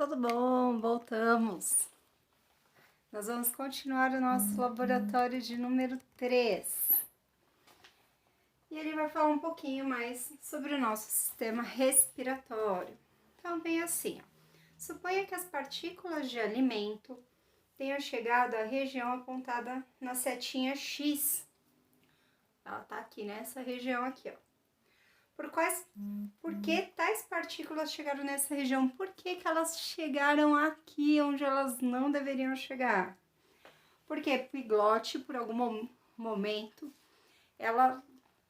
Tudo bom? Voltamos. Nós vamos continuar o nosso laboratório de número 3. E ele vai falar um pouquinho mais sobre o nosso sistema respiratório. Então, vem assim, ó. Suponha que as partículas de alimento tenham chegado à região apontada na setinha X. Ela tá aqui nessa região aqui, ó. Por que tais partículas chegaram nessa região? Por que elas chegaram aqui, onde elas não deveriam chegar? Porque a epiglote, por algum momento, ela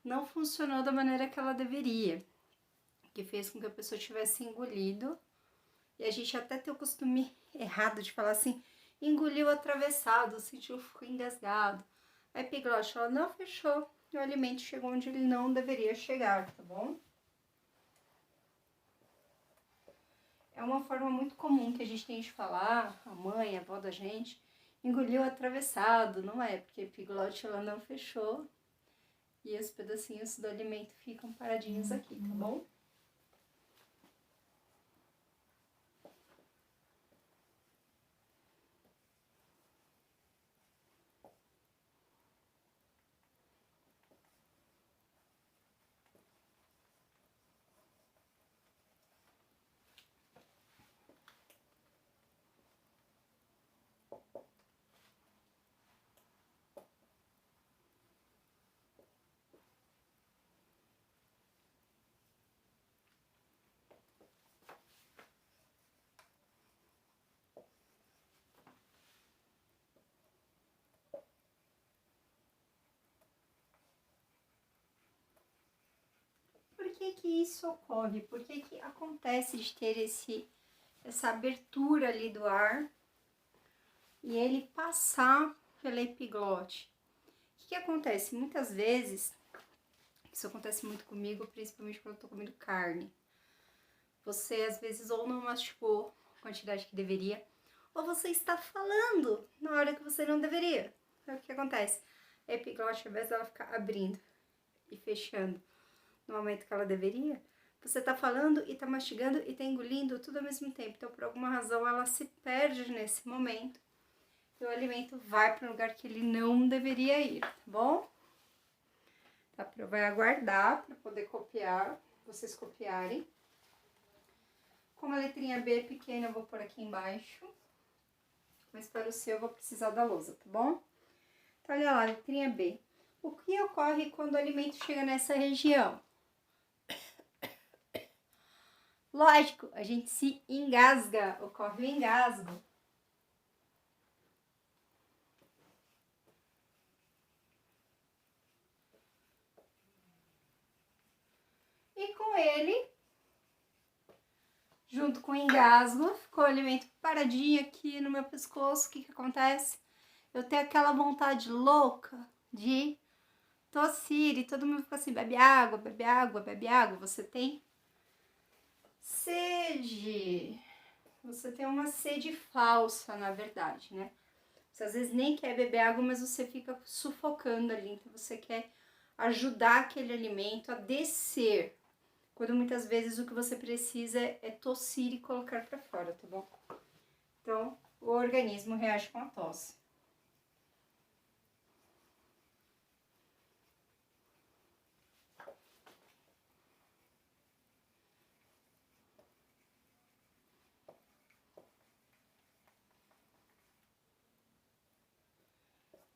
não funcionou da maneira que ela deveria, que fez com que a pessoa tivesse engolido. E a gente até tem o costume errado de falar assim, engoliu atravessado, sentiu, ficou engasgado. A epiglote, ela não fechou e o alimento chegou onde ele não deveria chegar, tá bom? É uma forma muito comum que a gente tem de falar, a mãe, a avó da gente, engoliu atravessado, não é? Porque a epiglote ela não fechou e os pedacinhos do alimento ficam paradinhos aqui, tá bom? Por que isso ocorre? Por que acontece de ter essa abertura ali do ar e ele passar pela epiglote? O que acontece? Muitas vezes, isso acontece muito comigo, principalmente quando eu tô comendo carne. Você, às vezes, ou não mastigou a quantidade que deveria, ou você está falando na hora que você não deveria. Então, o que acontece? A epiglote, ao invés dela ficar abrindo e fechando no momento que ela deveria, você tá falando e tá mastigando e tá engolindo tudo ao mesmo tempo. Então, por alguma razão, ela se perde nesse momento e o alimento vai para um lugar que ele não deveria ir, tá bom? Tá? Vai aguardar para poder copiar, vocês copiarem. Como a letrinha B é pequena, eu vou pôr aqui embaixo. Mas para o seu, eu vou precisar da lousa, tá bom? Então, olha lá, letrinha B. O que ocorre quando o alimento chega nessa região? Lógico, a gente se engasga, ocorre o engasgo. E com ele, junto com o engasgo, ficou o alimento paradinho aqui no meu pescoço. O que acontece? Eu tenho aquela vontade louca de tossir e todo mundo fica assim, bebe água, bebe água, bebe água. Você tem sede. Você tem uma sede falsa, na verdade, né? Você às vezes nem quer beber água, mas você fica sufocando ali. Então você quer ajudar aquele alimento a descer. Quando muitas vezes o que você precisa é tossir e colocar para fora, tá bom? Então, o organismo reage com a tosse.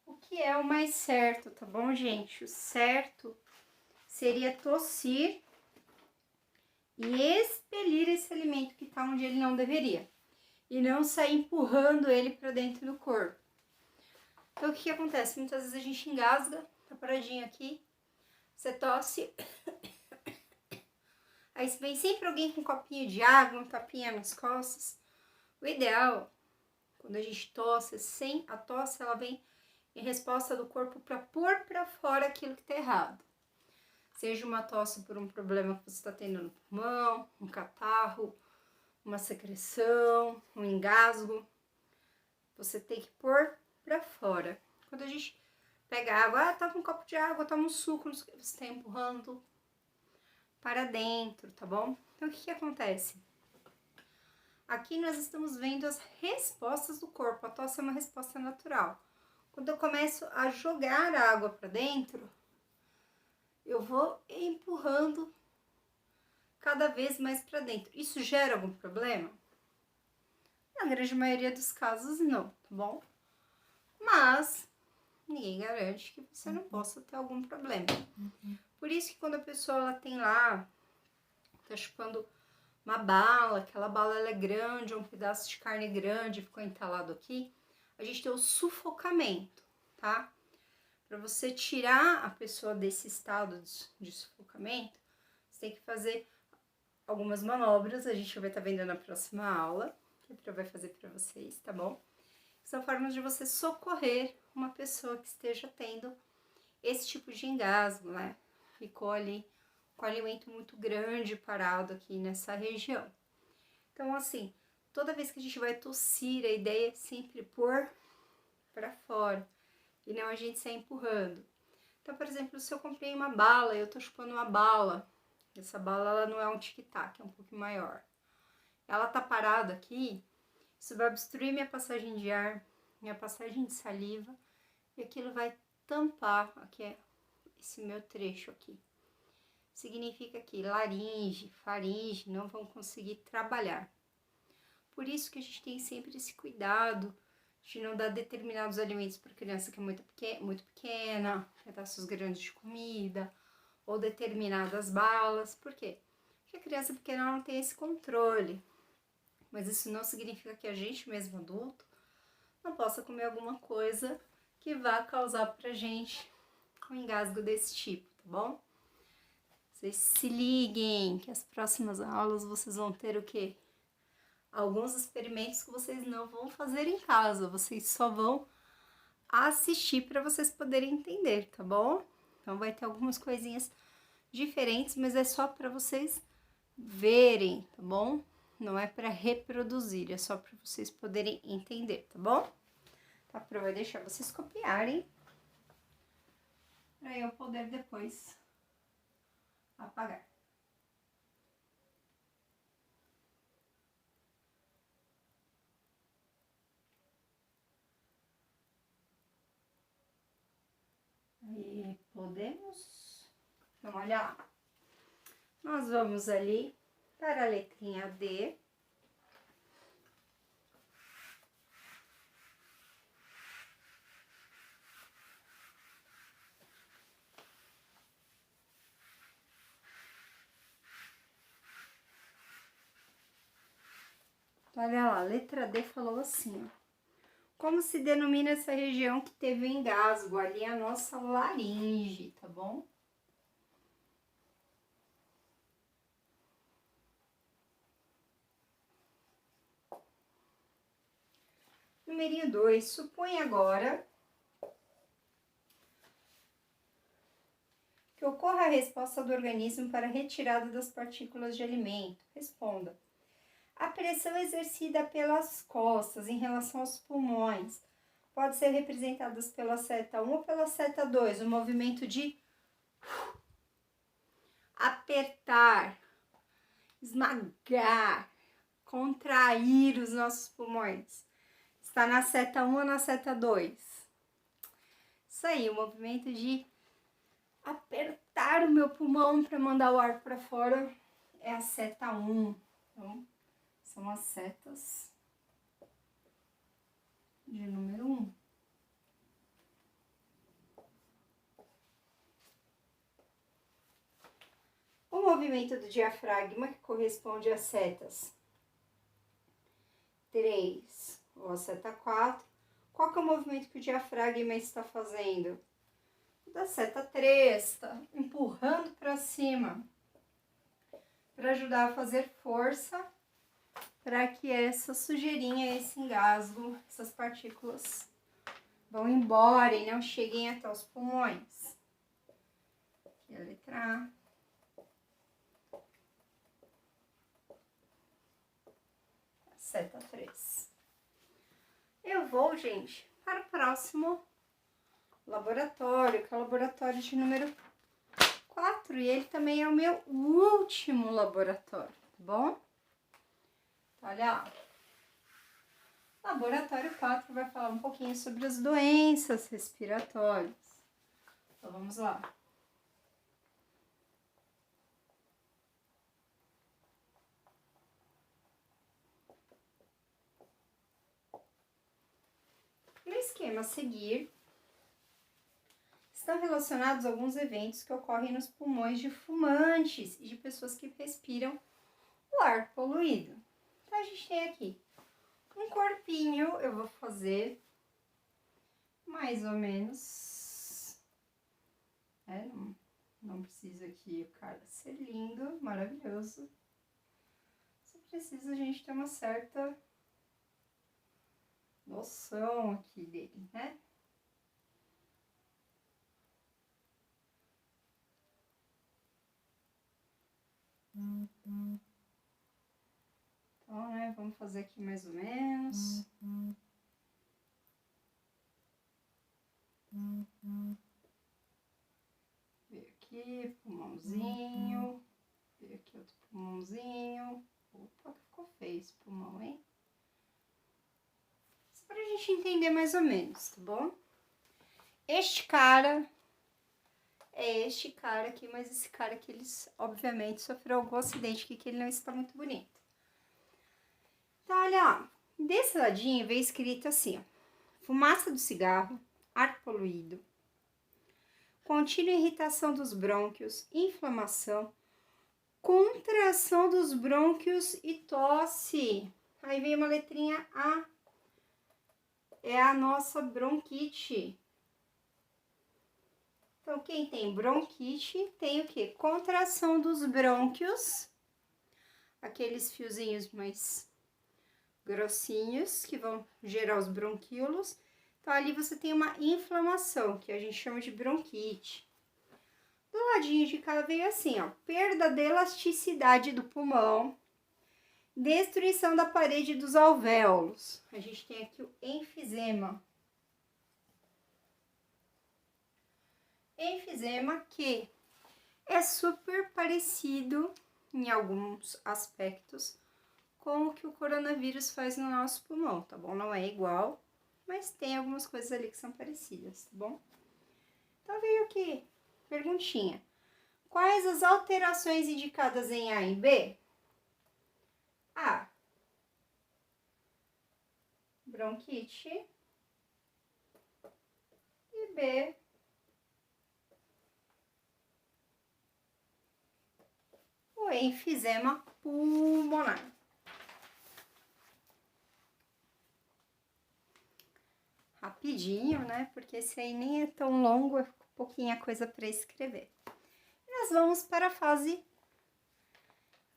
O que é o mais certo, tá bom, gente? O certo seria tossir e expelir esse alimento que tá onde ele não deveria. E não sair empurrando ele para dentro do corpo. Então, o que acontece? Muitas vezes a gente engasga, tá paradinho aqui, você tosse, aí vem sempre alguém com um copinho de água, um tapinha nas costas. O ideal, quando a gente tosse, sem a tosse, ela vem em resposta do corpo para pôr para fora aquilo que tá errado. Seja uma tosse por um problema que você está tendo no pulmão, um catarro, uma secreção, um engasgo, você tem que pôr para fora. Quando a gente pega água, toma um copo de água, toma um suco, você está empurrando para dentro, tá bom? Então, o que acontece? Aqui nós estamos vendo as respostas do corpo. A tosse é uma resposta natural. Quando eu começo a jogar a água para dentro, eu vou empurrando cada vez mais para dentro. Isso gera algum problema? Na grande maioria dos casos, não, tá bom? Mas ninguém garante que você não possa ter algum problema. Por isso que quando a pessoa ela tem lá, tá chupando uma bala, aquela bala ela é grande, um pedaço de carne grande, ficou entalado aqui, a gente tem o sufocamento, tá? Para você tirar a pessoa desse estado de sufocamento, você tem que fazer algumas manobras, a gente vai estar vendo na próxima aula, que a Pro vai fazer para vocês, tá bom? São formas de você socorrer uma pessoa que esteja tendo esse tipo de engasgo, né? Ficou ali com alimento muito grande parado aqui nessa região. Então, assim, toda vez que a gente vai tossir, a ideia é sempre pôr para fora e não a gente sair empurrando. Então, por exemplo, se eu comprei uma bala, eu tô chupando uma bala, essa bala ela não é um tic-tac, é um pouco maior. Ela tá parada aqui, isso vai obstruir minha passagem de ar, minha passagem de saliva, e aquilo vai tampar aqui, esse meu trecho aqui. Significa que laringe, faringe não vão conseguir trabalhar. Por isso que a gente tem sempre esse cuidado de não dar determinados alimentos para criança que é muito pequena, pedaços grandes de comida, ou determinadas balas. Por quê? Porque a criança pequena não tem esse controle. Mas isso não significa que a gente mesmo adulto não possa comer alguma coisa que vá causar pra gente um engasgo desse tipo, tá bom? Vocês se liguem que as próximas aulas vocês vão ter o quê? Alguns experimentos que vocês não vão fazer em casa, vocês só vão assistir para vocês poderem entender, tá bom? Então vai ter algumas coisinhas diferentes, mas é só para vocês verem, tá bom? Não é para reproduzir, é só para vocês poderem entender, tá bom? Tá, Pro vai deixar vocês copiarem para eu poder depois apagar. Aí, podemos? Então, olha lá. Nós vamos ali para a letrinha D. Olha lá, a letra D falou assim, ó. Como se denomina essa região que teve o engasgo? Ali é a nossa laringe, tá bom? Numerinho 2, supõe agora que ocorra a resposta do organismo para a retirada das partículas de alimento. Responda. A pressão exercida pelas costas em relação aos pulmões pode ser representada pela seta 1 ou pela seta 2, o movimento de apertar, esmagar, contrair os nossos pulmões. Está na seta 1 ou na seta 2? Isso aí, o movimento de apertar o meu pulmão para mandar o ar para fora é a seta 1. Então, são as setas de número 1. O movimento do diafragma, que corresponde às setas 3 ou a seta 4. Qual que é o movimento que o diafragma está fazendo? Da seta 3, está empurrando para cima, para ajudar a fazer força, para que essa sujeirinha, esse engasgo, essas partículas vão embora e não cheguem até os pulmões. Aqui a letra A. Seta 3. Eu vou, gente, para o próximo laboratório, que é o laboratório de número 4. E ele também é o meu último laboratório, tá bom? Olha lá. Laboratório 4 vai falar um pouquinho sobre as doenças respiratórias. Então, vamos lá. No esquema a seguir, estão relacionados alguns eventos que ocorrem nos pulmões de fumantes e de pessoas que respiram o ar poluído. Então, a gente tem aqui um corpinho, eu vou fazer mais ou menos, não precisa aqui o cara ser lindo, maravilhoso, só precisa a gente ter uma certa noção aqui dele, né? Então, né, vamos fazer aqui mais ou menos. Veio aqui, pulmãozinho. Veio aqui outro pulmãozinho. Opa, ficou feio esse pulmão, hein? Só pra gente entender mais ou menos, tá bom? Este cara é este cara aqui, mas esse cara aqui, ele obviamente sofreu algum acidente aqui que ele não está muito bonito. Então, olha, ó, desse ladinho veio escrito assim, ó, fumaça do cigarro, ar poluído, contínua irritação dos brônquios, inflamação, contração dos brônquios e tosse. Aí vem uma letrinha A, é a nossa bronquite. Então, quem tem bronquite tem o quê? Contração dos brônquios, aqueles fiozinhos mais grossinhos que vão gerar os bronquíolos. Então, ali você tem uma inflamação, que a gente chama de bronquite. Do ladinho de cá veio assim, ó, perda de elasticidade do pulmão, destruição da parede dos alvéolos. A gente tem aqui o enfisema. Enfisema que é super parecido em alguns aspectos com o que o coronavírus faz no nosso pulmão, tá bom? Não é igual, mas tem algumas coisas ali que são parecidas, tá bom? Então veio aqui, perguntinha. Quais as alterações indicadas em A e B? A, bronquite, e B, o enfisema pulmonar. Rapidinho, né? Porque esse aí nem é tão longo, é pouquinha coisa para escrever. E nós vamos para a fase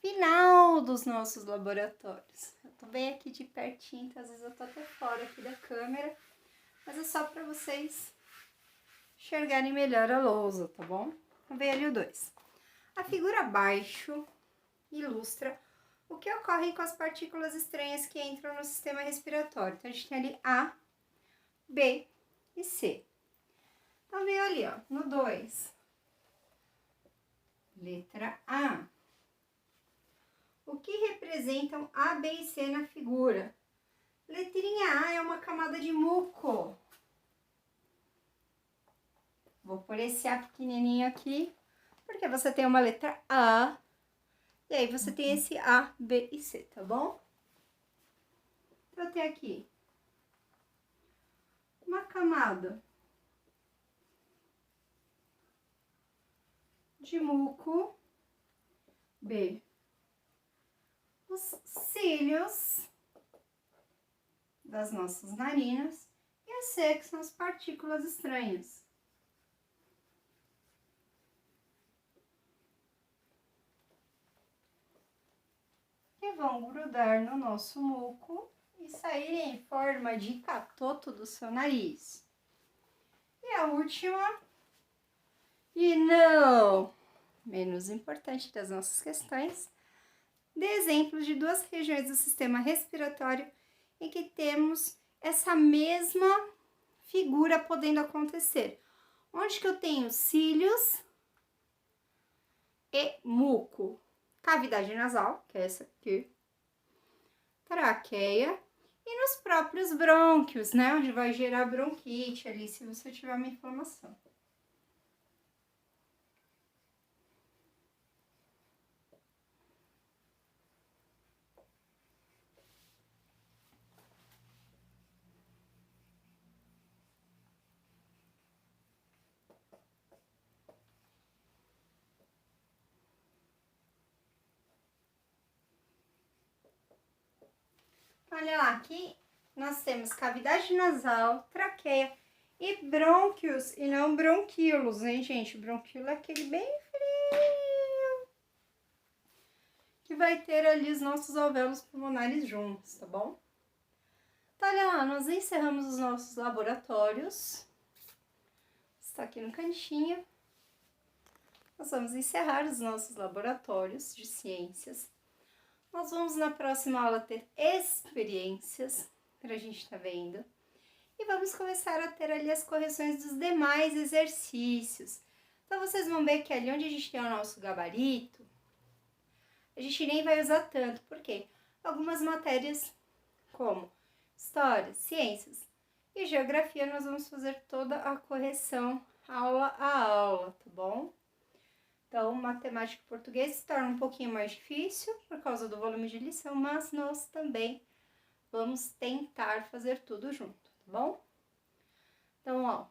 final dos nossos laboratórios. Eu tô bem aqui de pertinho, então às vezes eu tô até fora aqui da câmera, mas é só para vocês enxergarem melhor a lousa, tá bom? Vamos ver ali o 2. A figura abaixo ilustra o que ocorre com as partículas estranhas que entram no sistema respiratório. Então, a gente tem ali A, B e C. Então, veio ali, ó, no 2. Letra A. O que representam A, B e C na figura? Letrinha A é uma camada de muco. Vou pôr esse A pequenininho aqui, porque você tem uma letra A, e aí você tem esse A, B e C, tá bom? Então, eu tenho aqui uma camada de muco, B, os cílios das nossas narinas, e a C, que são as partículas estranhas. Que vão grudar no nosso muco e sair em forma de catoto do seu nariz. E a última, e não menos importante das nossas questões, de exemplos de duas regiões do sistema respiratório em que temos essa mesma figura podendo acontecer. Onde que eu tenho cílios e muco? Cavidade nasal, que é essa aqui, traqueia, e nos próprios brônquios, né? Onde vai gerar bronquite ali, se você tiver uma inflamação. Olha lá, aqui nós temos cavidade nasal, traqueia e brônquios e não bronquíolos, hein, gente? Bronquíolo é aquele bem frio que vai ter ali os nossos alvéolos pulmonares juntos, tá bom? Então, olha lá, nós encerramos os nossos laboratórios. Está aqui no cantinho. Nós vamos encerrar os nossos laboratórios de ciências. Nós vamos na próxima aula ter experiências, para a gente estar vendo. E vamos começar a ter ali as correções dos demais exercícios. Então, vocês vão ver que ali onde a gente tem o nosso gabarito, a gente nem vai usar tanto. Por quê? Algumas matérias, como História, Ciências e Geografia, nós vamos fazer toda a correção aula a aula, tá bom? Então, matemática e português se torna um pouquinho mais difícil por causa do volume de lição, mas nós também vamos tentar fazer tudo junto, tá bom? Então, ó,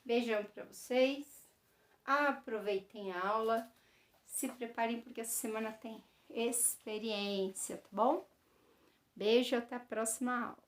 beijão pra vocês, aproveitem a aula, se preparem porque essa semana tem experiência, tá bom? Beijo, até a próxima aula.